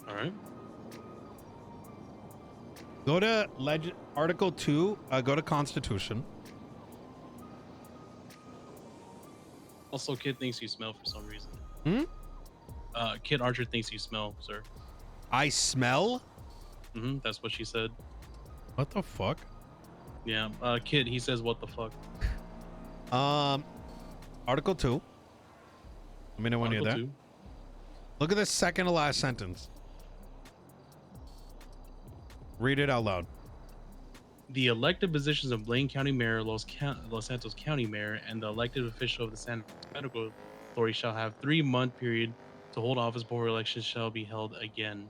All right. Go to Article 2. Go to Constitution. Also, Kid thinks you smell for some reason. Hmm? Kid Archer thinks you smell, sir. I smell? That's what she said. What the fuck? Yeah. Kid, he says, what the fuck? Article 2. Let me know when you're there. 2. Look at the second to last sentence. Read it out loud. The elected positions of Blaine County Mayor, Los Santos County Mayor, and the elected official of the San Medical Authority shall have 3-month period to hold office before elections shall be held again.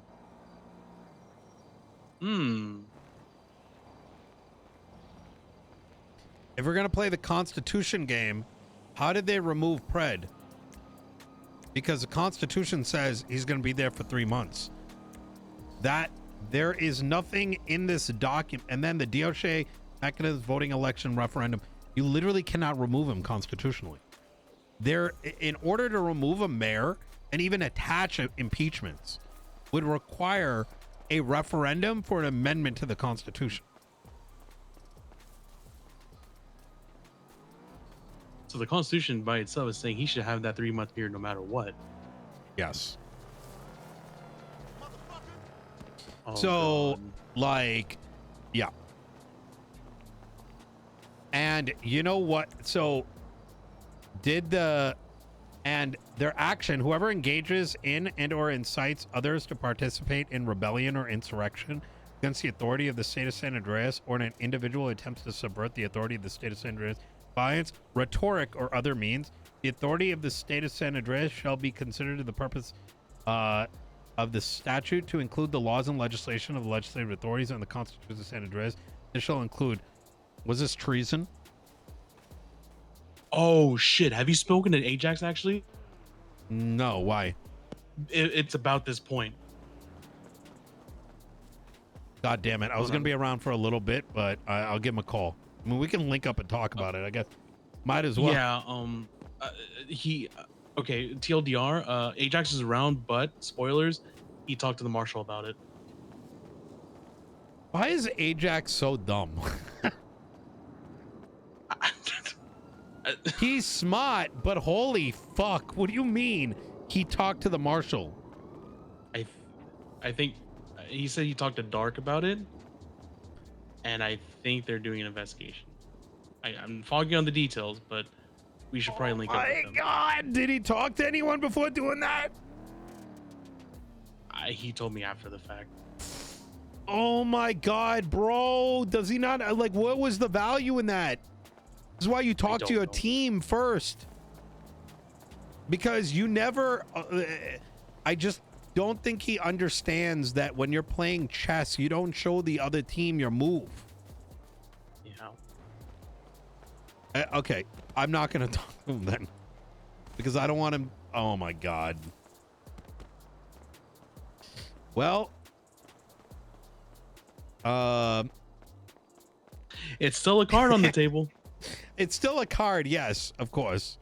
If we're going to play the Constitution game, how did they remove Pred? Because the Constitution says he's going to be there for 3 months. That there is nothing in this document. And then the DOJ mechanism voting election referendum, you literally cannot remove him constitutionally. There, in order to remove a mayor and even attach impeachments would require a referendum for an amendment to the Constitution. So the Constitution by itself is saying he should have that 3-month period no matter what. Yes. Oh, so, God. like, yeah. And you know what? So, and their action, whoever engages in and or incites others to participate in rebellion or insurrection against the authority of the state of San Andreas, or an individual attempts to subvert the authority of the state of San Andreas, violence, rhetoric, or other means, the authority of the state of San Andreas shall be considered to the purpose of the statute to include the laws and legislation of the legislative authorities and the Constitution of San Andreas. This shall include, was this treason? Oh, shit. Have you spoken to Ajax, actually? No, why? It's about this point. God damn it. I was going to be around for a little bit, but I'll give him a call. I mean, we can link up and talk about it, I guess. Might as well. Yeah, okay, TLDR, Ajax is around, but spoilers, he talked to the marshal about it. Why is Ajax so dumb? He's smart, but holy fuck, what do you mean he talked to the marshal? I think he said he talked to Dark about it, and I think they're doing an investigation. I'm foggy on the details, but we should probably link up with them. My God, did he talk to anyone before doing that? He told me after the fact. Oh my God, bro. Does he not, like, what was the value in that? This is why you talk to your team first. Because you never, I just don't think he understands that when you're playing chess, you don't show the other team your move. Yeah. Okay, I'm not going to talk to him then. Because I don't want him, oh my God. Well, it's still a card on the table. It's still a card, yes, of course.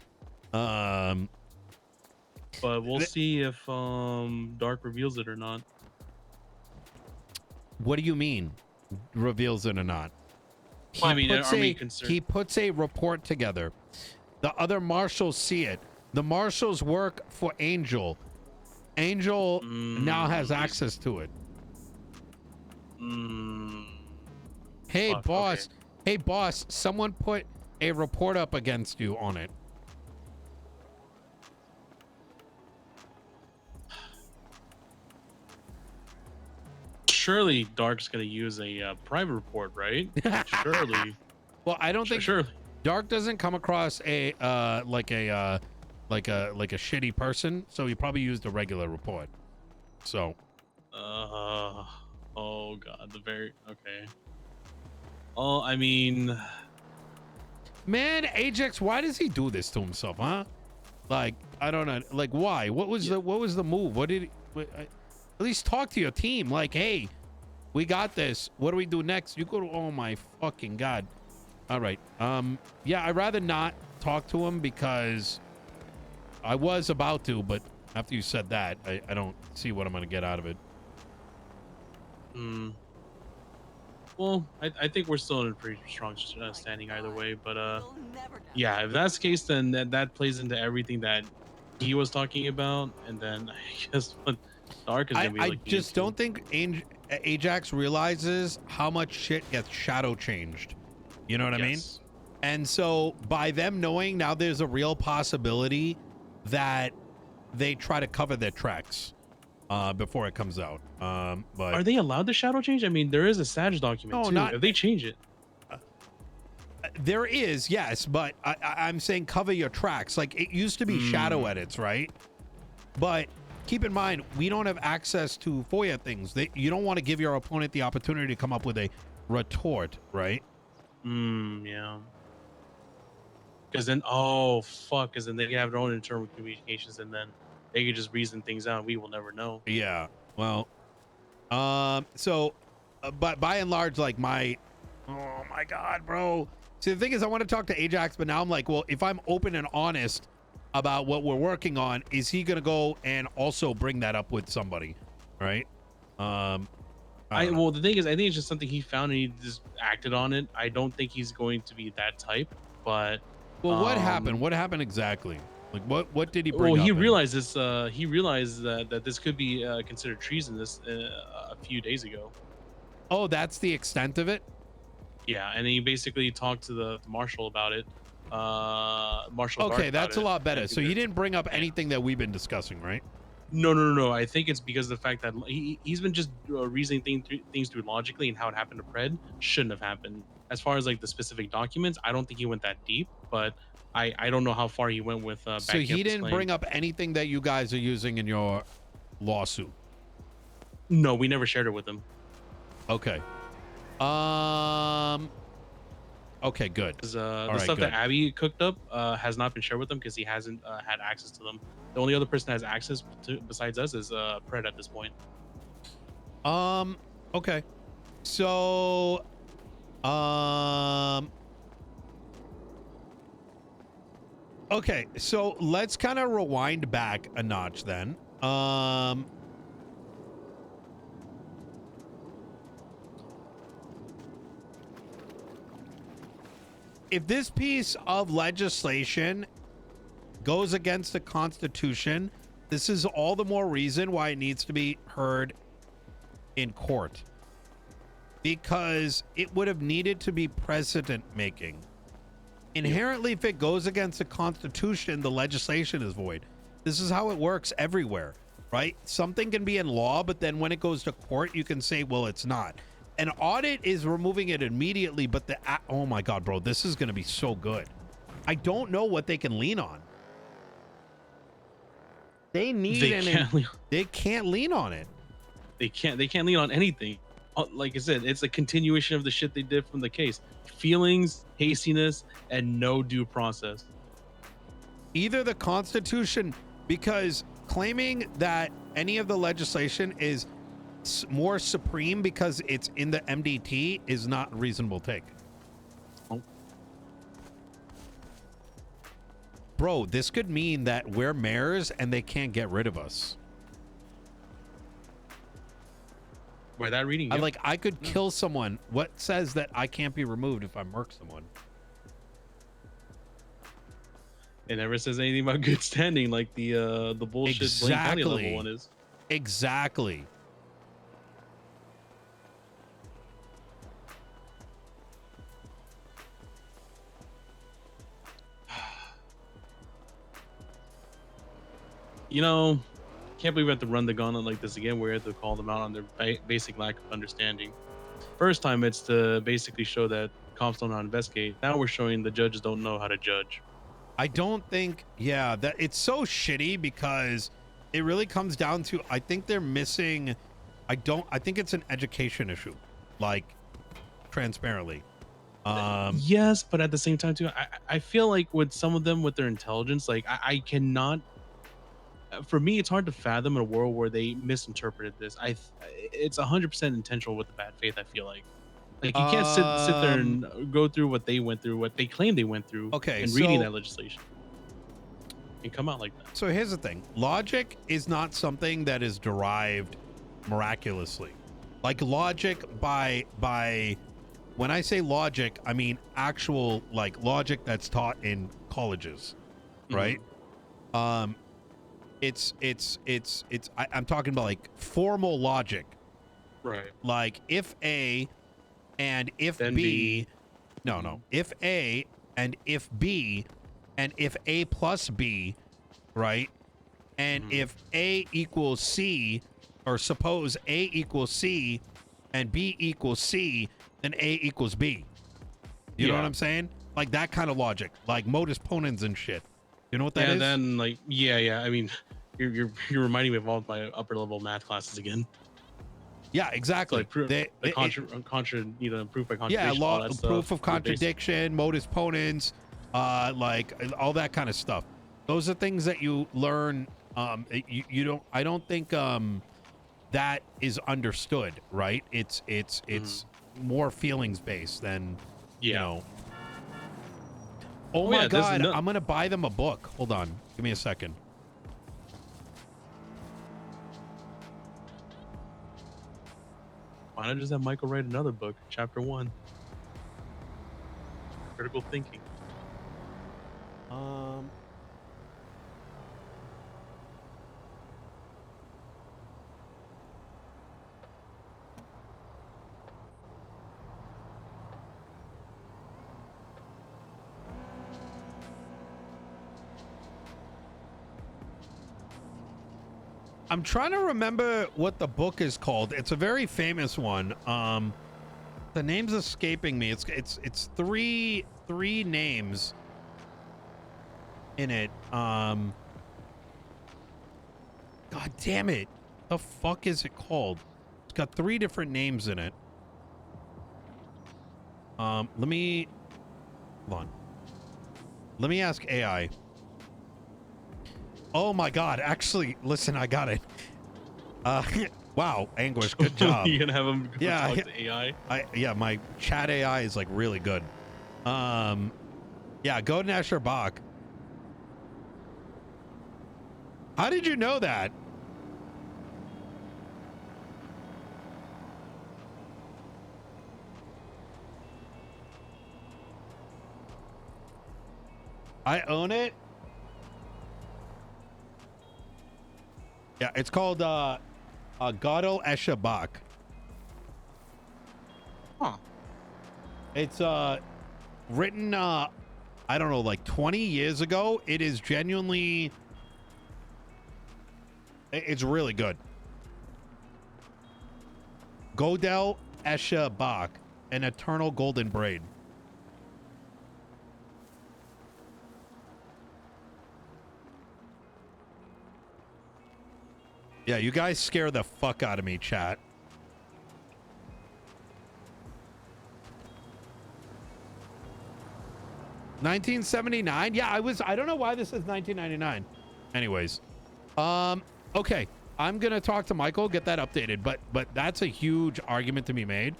But we'll see if Dark reveals it or not. What do you mean, reveals it or not? Well, I mean, are we concerned? He puts a report together. The other marshals see it. The marshals work for Angel. Angel now has access to it. Hey, Fuck, boss. okay. Hey, boss. Someone put a report up against you on it. Surely Dark's gonna use a private report, right? Surely. Well, I don't think surely. Dark doesn't come across a like a shitty person, so he probably used a regular report. So. Oh God, okay. Oh, I mean, man, Ajax, why does he do this to himself, huh? Like, I don't know. Like, why? What was the move? What did he, at least talk to your team? Like, hey, we got this. What do we do next? You go to, oh my fucking God. All right. Yeah, I'd rather not talk to him because I was about to, but after you said that, I don't see what I'm going to get out of it. Mm, well, I think we're still in a pretty strong standing either way. But yeah, if that's the case, then that plays into everything that he was talking about, and then I guess what the arc is gonna be I looking just into. don't think Ajax realizes how much shit gets shadow changed. You know what I mean? Yes. And so by them knowing now, there's a real possibility that they try to cover their tracks before it comes out. But Are they allowed to shadow change? I mean, there is a Sag document no, too. not If they change it, there is, yes, but I'm saying cover your tracks. Like it used to be shadow edits, right? But keep in mind, we don't have access to FOIA things. You don't want to give your opponent the opportunity to come up with a retort, right? yeah. Because then, oh fuck, because then they can have their own internal communications, and then they could just reason things out. We will never know. Yeah. Well, so, but by and large, like oh my God, bro. See, the thing is, I want to talk to Ajax, but now I'm like, well, if I'm open and honest about what we're working on, is he going to go and also bring that up with somebody? Right. Well, the thing is, I think it's just something he found and he just acted on it. I don't think he's going to be that type, but well, what happened? What happened exactly? Like, what did he bring well, up? he realized this. He realized that this could be considered treason. This a few days ago. Oh, that's the extent of it. Yeah, and he basically talked to the marshal about it. Marshal. Okay, Dark that's a about it, lot better. and So he didn't bring up anything that we've been discussing, right? No. I think it's because of the fact that he's been just reasoning things through logically, and how it happened to Pred shouldn't have happened. As far as like the specific documents, I don't think he went that deep, but I don't know how far he went with. So he didn't bring up anything that you guys are using in your lawsuit. No, we never shared it with him. Okay. Okay, good. The stuff that Abby cooked up has not been shared with him because he hasn't had access to them. The only other person that has access to besides us is Pred at this point. Okay. So okay, so let's kind of rewind back a notch then. If this piece of legislation goes against the Constitution, this is all the more reason why it needs to be heard in court. Because it would have needed to be precedent making. Inherently, if it goes against the Constitution, the legislation is void. This is how it works everywhere, right? Something can be in law, but then when it goes to court, you can say, well, it's not. An audit is removing it immediately, but oh my God, bro, this is going to be so good. I don't know what they can lean on. They can't lean on it. They can't lean on anything. Like I said, it's a continuation of the shit they did from the case. Feelings, hastiness, and no due process. Either the Constitution, because claiming that any of the legislation is more supreme because it's in the MDT is not a reasonable take. Oh. Bro, this could mean that we're mayors and they can't get rid of us. By that reading, yep. I could kill someone. What says that I can't be removed if I murk someone? It never says anything about good standing like the bullshit Blaine County level one is. Exactly. You know, can't believe we have to run the gauntlet like this again. We have to call them out on their basic lack of understanding. First time it's to basically show that cops don't know how to investigate. Now we're showing the judges don't know how to judge. I don't think, yeah, that it's so shitty because it really comes down to, I think they're missing, I think it's an education issue, like transparently. Yes, but at the same time too, I feel like with some of them with their intelligence, like I cannot, for me, it's hard to fathom in a world where they misinterpreted this. It's 100% intentional with the bad faith. I feel like you can't sit there and go through what they went through, what they claim they went through. Okay, and reading that legislation and come out like that. So here's the thing: logic is not something that is derived miraculously. Like logic by when I say logic, I mean actual like logic that's taught in colleges, right? Um I'm talking about like formal logic. Right. Like if A and if Then B, B. no, if A and if B and if A plus B, right? And if A equals C, or suppose A equals C and B equals C, then A equals B. You know what Yeah. I'm saying? Like that kind of logic, like modus ponens and shit. You know what that Yeah. is? Then like yeah. I mean, you're reminding me of all of my upper level math classes again. Yeah, So exactly. like proof, proof by Yeah, contradiction, all law, that stuff. proof of The basic. contradiction, modus ponens, like all that kind of stuff. Those are things that you learn. You don't. I don't think that is understood, right? It's more feelings based than you Yeah. know. Oh, Oh my yeah. There's God, no. I'm gonna buy them a book. Hold on, give me a second. Why not just have Michael write another book, chapter 1, critical thinking. Um, I'm trying to remember what the book is called. It's a very famous one. The name's escaping me. It's three names in it. God damn it. The fuck is it called? It's got 3 different names in it. Let me hold on. Let me ask AI. Oh my God, actually, listen, I got it. Wow, Anguish, good job. You're gonna have him go Yeah, talk to AI. yeah, my chat AI is like really good. Yeah, go to Nasher Bach. How did you know that? I own it. Yeah, it's called Godel Esha Bach. Huh. It's written I don't know, like 20 years ago. It is genuinely it's really good. Godel Esha Bach, an eternal golden braid. Yeah, you guys scare the fuck out of me, chat. $1979. Yeah, I don't know why this is $19.99. Anyways, okay. I'm gonna talk to Michael, get that updated. But that's a huge argument to be made.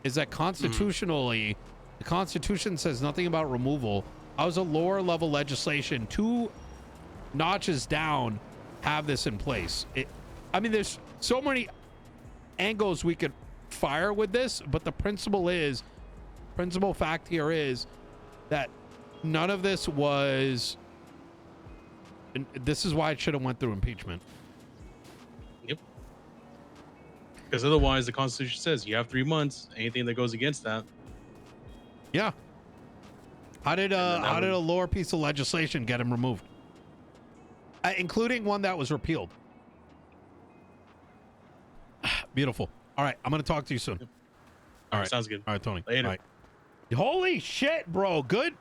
Is that constitutionally, the Constitution says nothing about removal. How does a lower level legislation 2 notches down have this in place? I mean, there's so many angles we could fire with this, but the principle fact here is that none of this was, and this is why it should have went through impeachment. Yep. Because otherwise, the Constitution says you have 3 months. Anything that goes against that. Yeah. How did a lower piece of legislation get him removed? Including one that was repealed. Beautiful. All right, I'm gonna talk to you soon. All right, sounds good. All right, Tony. Later. All right. Holy shit, bro. Good